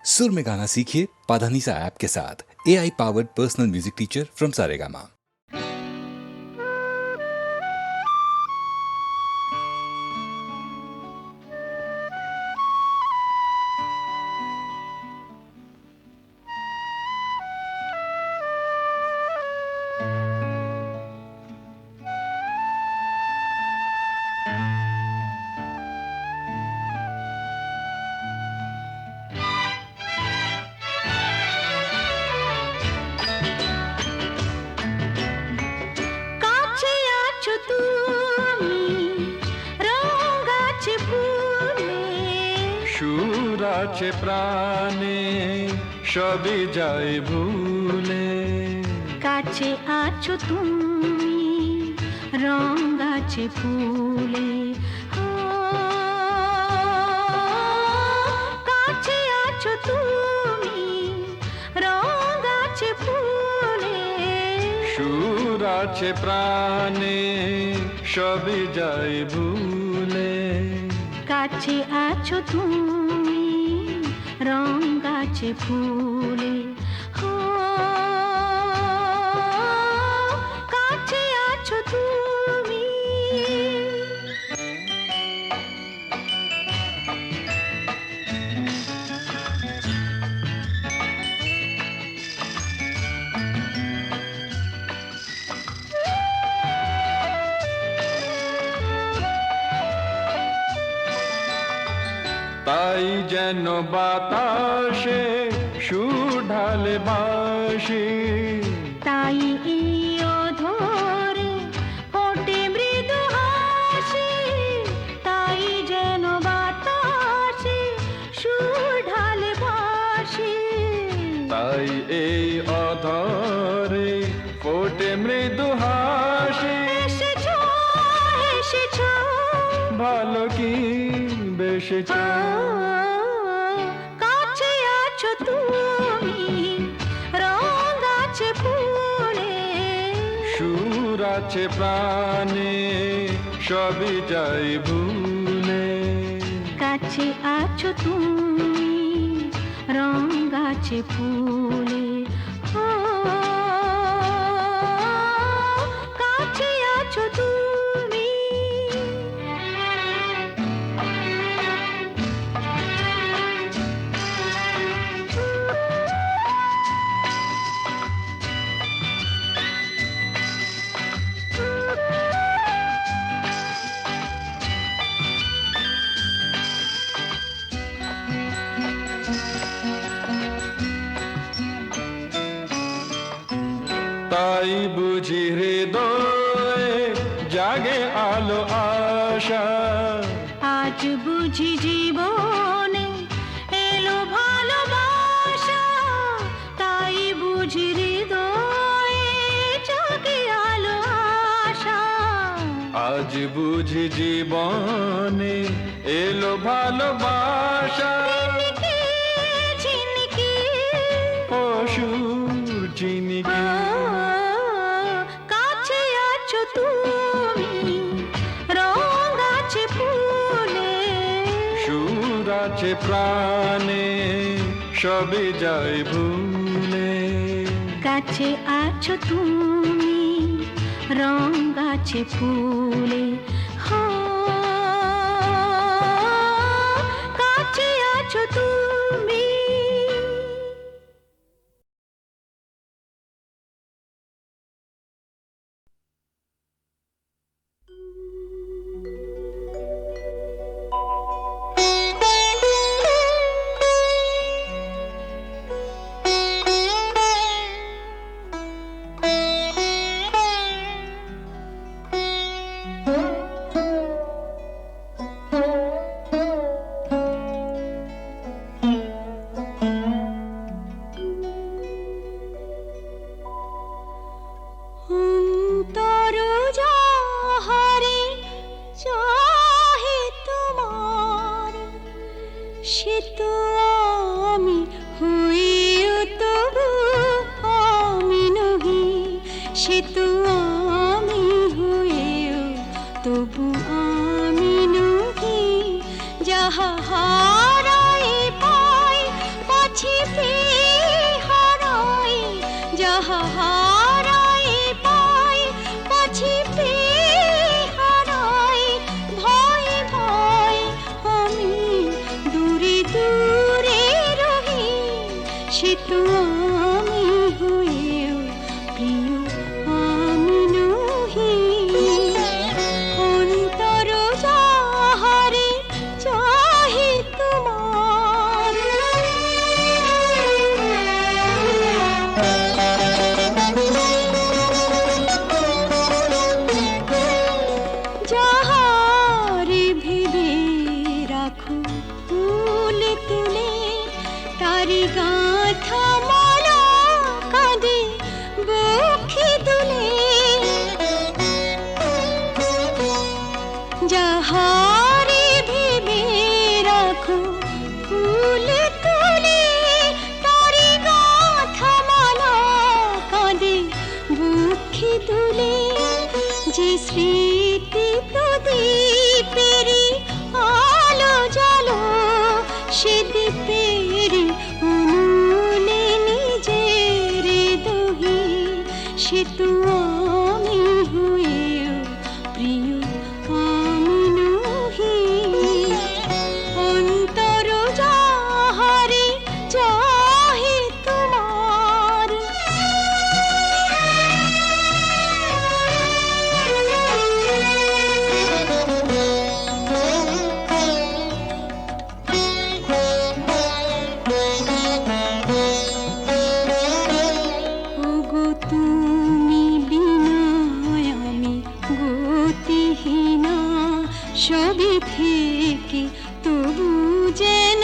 सुर में गाना सीखिए पाधानीसा ऐप के साथ। AI powered personal music teacher from Saregama. সুরাছে প্রাণে সবই যায় ভুলে, কাছে আছো তুমি রং গাছে ফুলে, কাছে আছো তুমি রং গাছে ফুলে, সুরাছে প্রাণে সবই যায় ভুলে, কাছে আছো তুমি রং গাছে ফুলে, কাছে আছো তুমি। তাই যেন বাতাসে সুর ঢালে বাঁশি, তাই এই অধরে ফোটে মৃদু হাসি, তাই যেন বাতাসে সুর ঢালে বাঁশি, তাই এই অধরে ফোটে মৃদু হাসি। এসেছো এসেছো ভালো কি বেসেছো, কাছে আছো তুমি রং গাছে ফুলে, সুর আছে প্রাণে সবই যাই ভুলে, কাছে আছো তুমি রং গাছে ফুলে, কাছে আছো তুমি। তাই বুঝি হৃদয়ে জাগে আলো আশা, আজ বুঝি জীবনে এলো ভালোবাসা, তাই বুঝি হৃদয়ে জাগে আলো আশা, আজ বুঝি জীবনে এলো ভালোবাসা। ঝিনকে ঝিনকে অসুর চিনিকে কাছে আছো তুমি রং গাছে ফুলে, সুর আছে প্রাণে সবে যায় ভুলে, কাছে আছো তুমি রং গাছে ফুলে, কাছে আছো তুমি। হারাই পাই পাছি পেয়ে হারাই ভয় ভয় আমি দূরে দূরে রহি সে তো আমি হয়েও প্রিয় আমি নহি অন্তর যাহারে চাহি তোমার যাহারে ভেবে রাখো ফুল তুলে তারি গাঁথা মালা কাঁদে বক্ষে দুলে যাহারে ভেবে রাখো ফুল তুলে তারি গাঁথা মালা কাঁদে বক্ষে দুলে যে স্মৃতি প্রদীপেরি আলো জালো সে দীপের উনুনে নিজের দহি সে তো আমি হয়েও প্রিয় আমি নহি অন্তর যাহারে চাহে তোমার ওগো তুমি বিনা আমি গতিহীনা সবে থেকে তবু যেন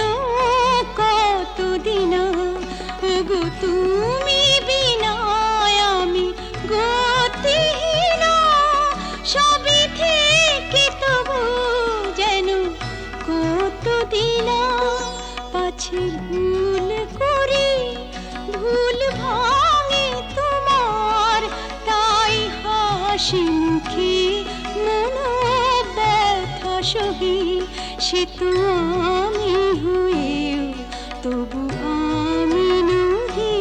কতদিন ওগো তুমি বিনা আমি গতিহীনা সবে থেকে তবু যেন কতদিন পাছে ভুল করি ভুল ভাঙে তোমার তাই হাসি মুখে মন ব্যথা সহি সে তো আমি হয়েও তবু আমি নহি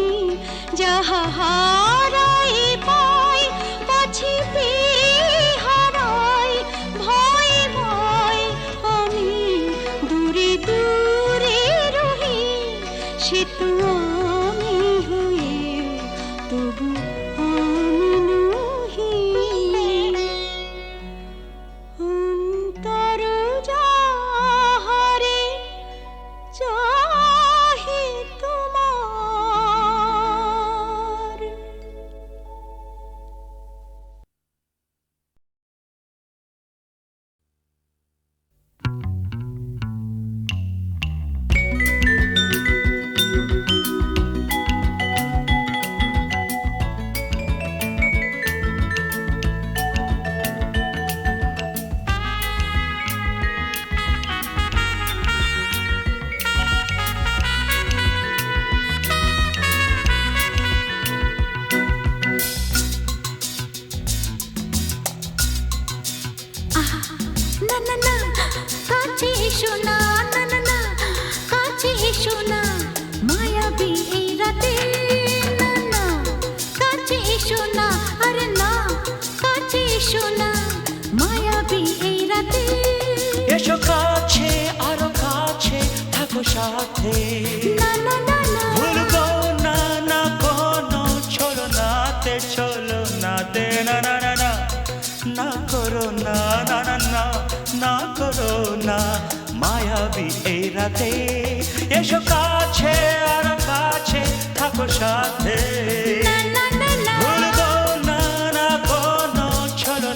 যাহা হারাই পাই পাছি পেয়ে হারাই ভয় ভয় আমি দূরে দূরে রহি সে তো আমি হয়েও তবু আমি নহি অন্তর যাহারে চাহে তোমার না না না কাছে এসো না না না না কাছে এসো না মায়াবী এই রাতে না না কাছে এসো না আরে না কাছে এসো না মায়াবী এই রাতে এসো কাছে আরো কাছে থাকো সাথে না না না না ভুলবো না না কোনো চলো নাতে না না না না না করো না না না না না করো না মায়াবী এই রাতে এসো কাছে আরো কাছে থাকো সাথে না না না না ভুলবো না না কোনো চলো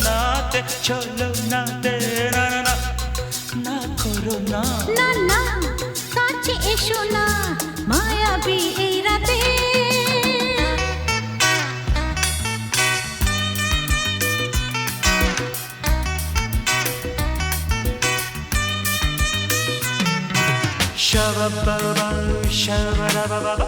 নাতে না না না না করো না না না কাছে এসো না মায়াবী এই রাতে Shabba-ba-ba, shabba-da-ba-ba-ba.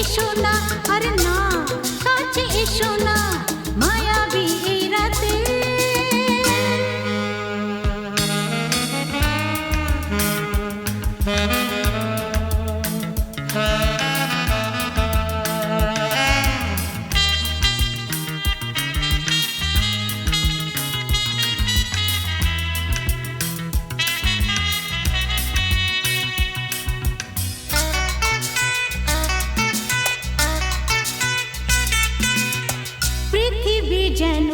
এসো না আরে না কাছে এসো না মায়াবী এই রাতে পৃথিবী যেন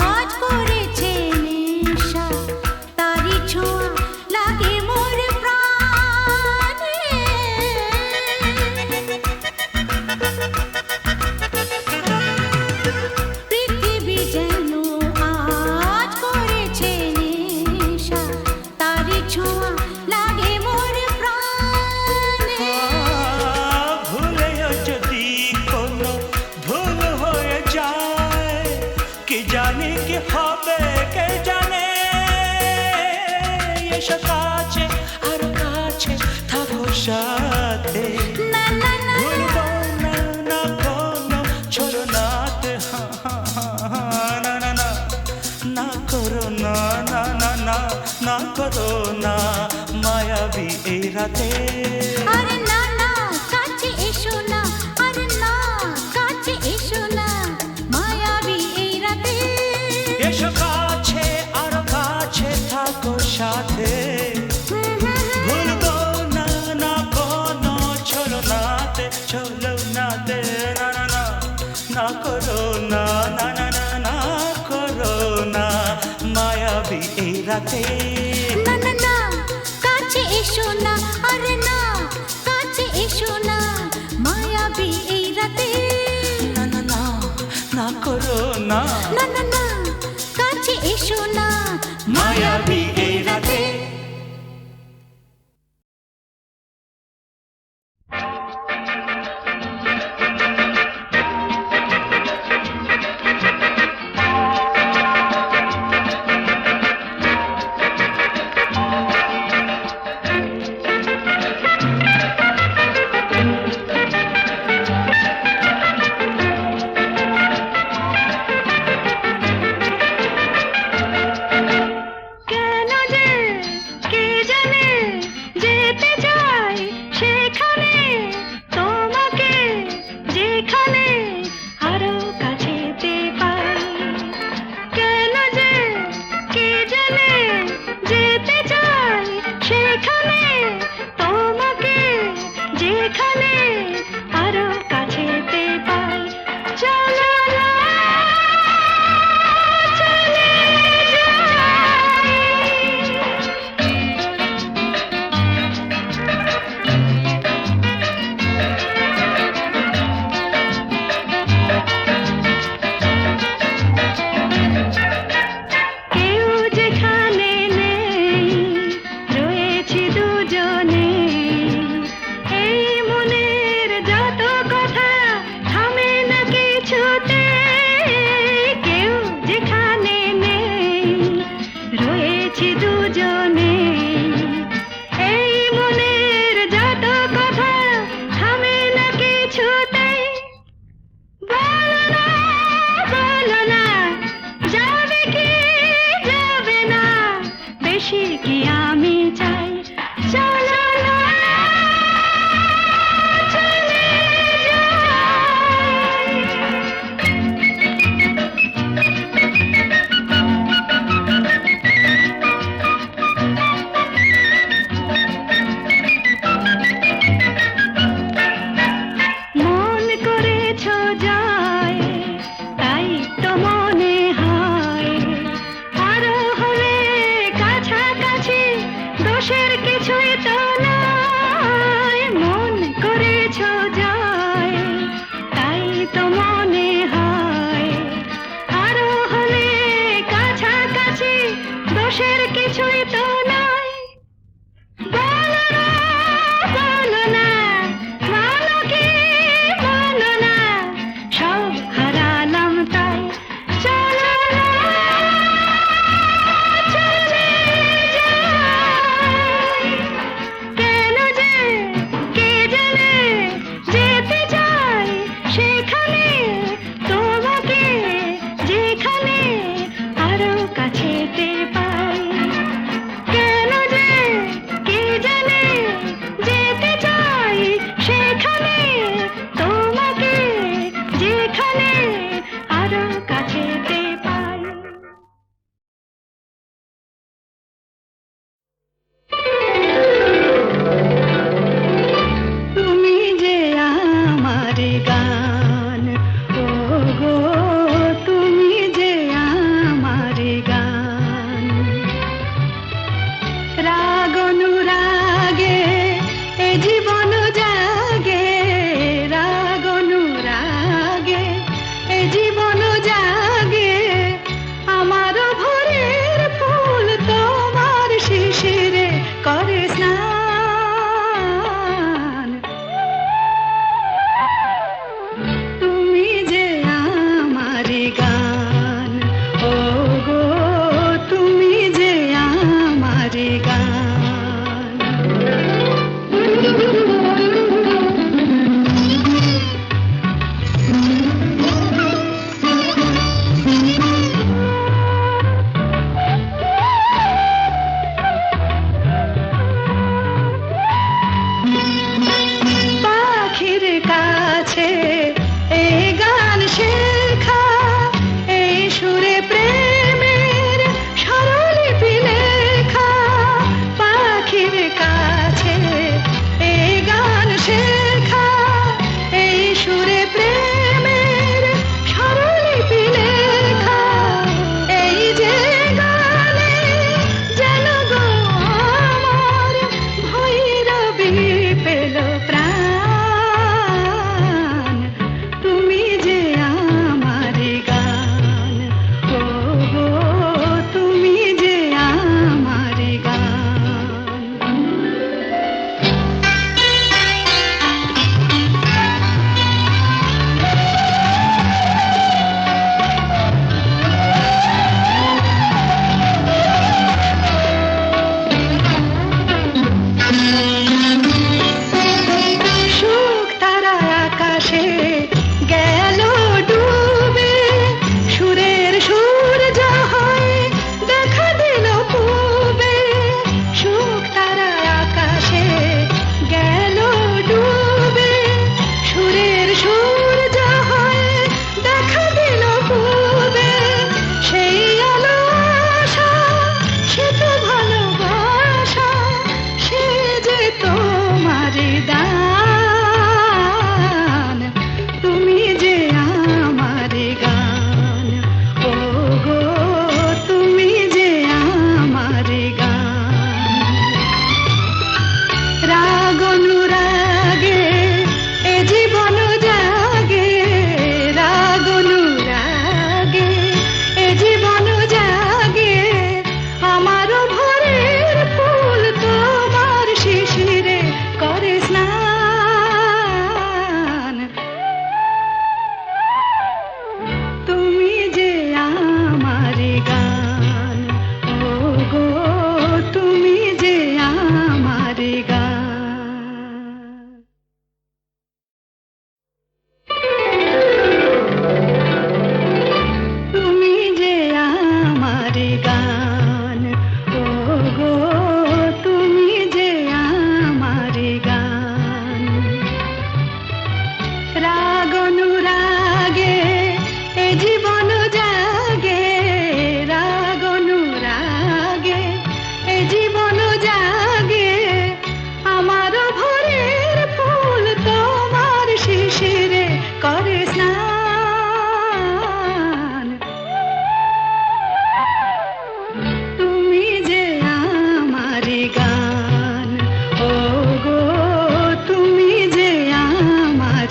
আজ করেছে নেশা তারি ছোঁয়া লাগে মোর প্রাণে পৃথিবী যেন আজ করেছে নেশা তারি ছোঁয়া লাগে মোর প্রাণে ভুলেও যদি কোনো ভুল হয়ে যায় কি জানি কি হবে কে জানে এসো কাছে আরো কাছে থাকো সাথে না না না ভুলবো না না কোনো ছলনাতে না না না না করো না না না না না করো না মায়াবী এই রাতে আরে না না কাছে এসো না আরে না কাছে এসো না মায়াবী এই রাতে এসো কাছে আরো কাছে থাকো সাথে ভুলবো না না কোনো ছলনাতে না না না না করো না না না না না করো না মায়াবী এই রাতে না না না কাছে এসো না আরে না কাছে এসো না মায়াবী এই রাতে না না না না করো না না না না কাছে এসো না মায়াবী এই রাতে কেন যে কে জানে যেতে চাই সেখানে তোমাকে যেখানে আরো কাছেতে পাই কেন যে কে জানে যেতে চাই সেখানে তোমাকে যেখানে আরো কাছেতে পাই চলো না চলে যাই কেউ যেখানে নেই রয়েছি দুজনে এই মনের যত কথা থামে না কিছুতে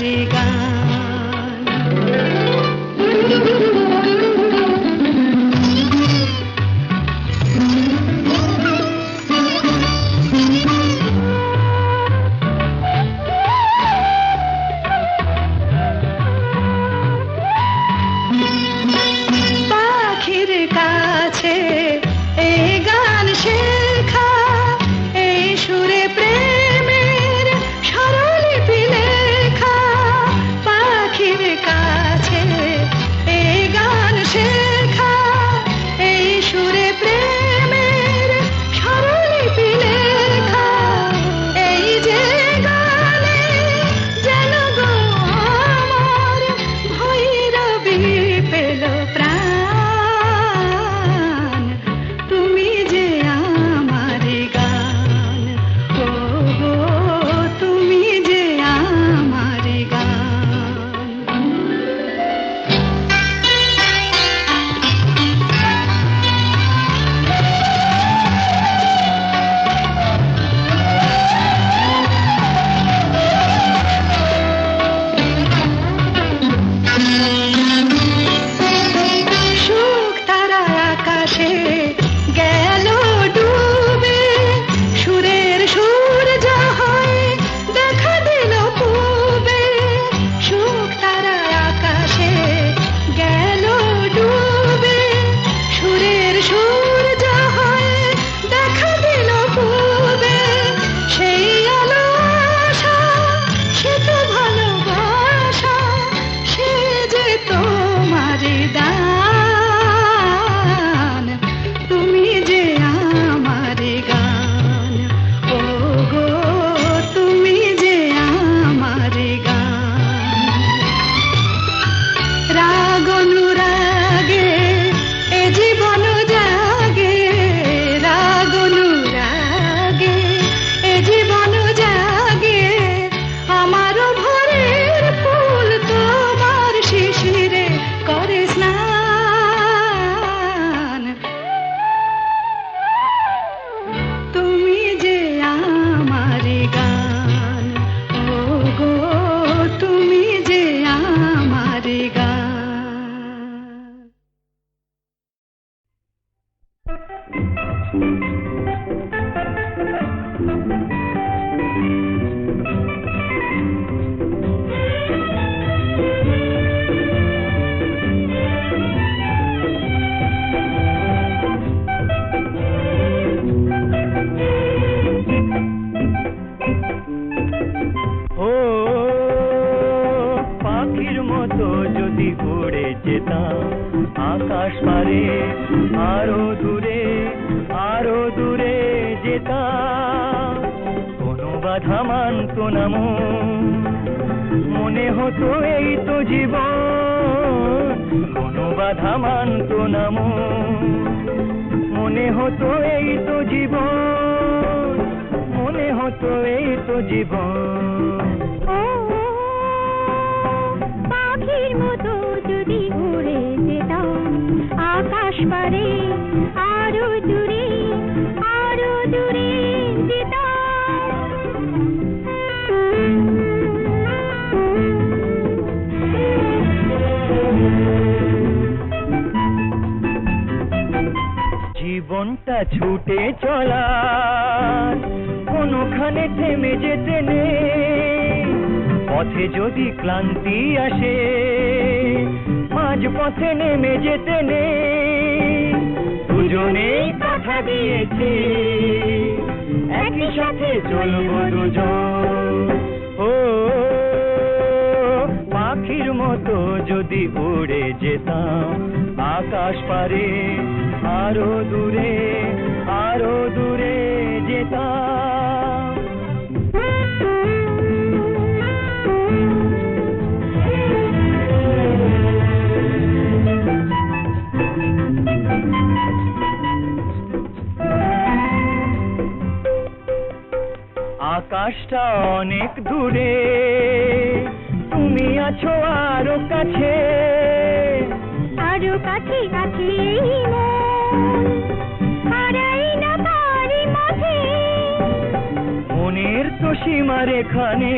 আমারে গান। পাখির কাছে এই গান শেখা, এই সুরে প্রেমের স্বরলিপি লেখা। পাখির কাছে এই গান শেখা, এই সুরে প্রেমের স্বরলিপি লেখা। এই যে গানে যেন গো আমার ভৈরবী পেল প্রাণ। তুমি যে আমার গান, ও গো তুমি যে আমার গান। সুখ তারা আকাশে গেল ডুবে, সুরের সূর্য হয়ে দেখা দিল পূবে। সুখ তারা আকাশে গেল ডুবে, সুরের সূর্য হয়ে দেখা দিল পূবে। সেই আলো আশা, সে তো ভালোবাসা, সে যে তোমার দান। তুমি যে আমার গান, ও গো তুমি যে আমার গান। রাগ অনুরাগে এ জীবন জাগে, রাগ অনুরাগে এ জীবন জাগে। আমার ভোরের ফুল তোমার শিশিরে করে স্নান। তুমি যে আমার গান, ও গো তুমি যে আমার গান। ও পাখির মতো যদি উড়ে যেতাম আকাশ পারে, আরো দূরে যেতাম। কোনো বাধা মানত না মন, মনে হতো এই তো জীবন। কোনো বাধা মানত না মন, মনে হতো এই তো জীবন, মনে হতো এই তো জীবন। পাখির মতো যদি উড়ে যেতাম আকাশ পারে, আরো দূরে জীবনটা ছুটে চলা, কোনোখানে থেমে যেতে নেই। পথে যদি ক্লান্তি আসে, মাঝ পথে নেমে যেতে নেই। দুজনেই কথা দিয়েছি একই সাথে চলবো দুজন। ও পাখির মতো যদি উড়ে যেতাম আকাশ পারে, আরো দূরে যেতাম। আকাশটা অনেক দূরে, তুমি আছো আরো কাছে, আরো কাছে কাছে হারাই না পারি মনের তো সীমারেখানে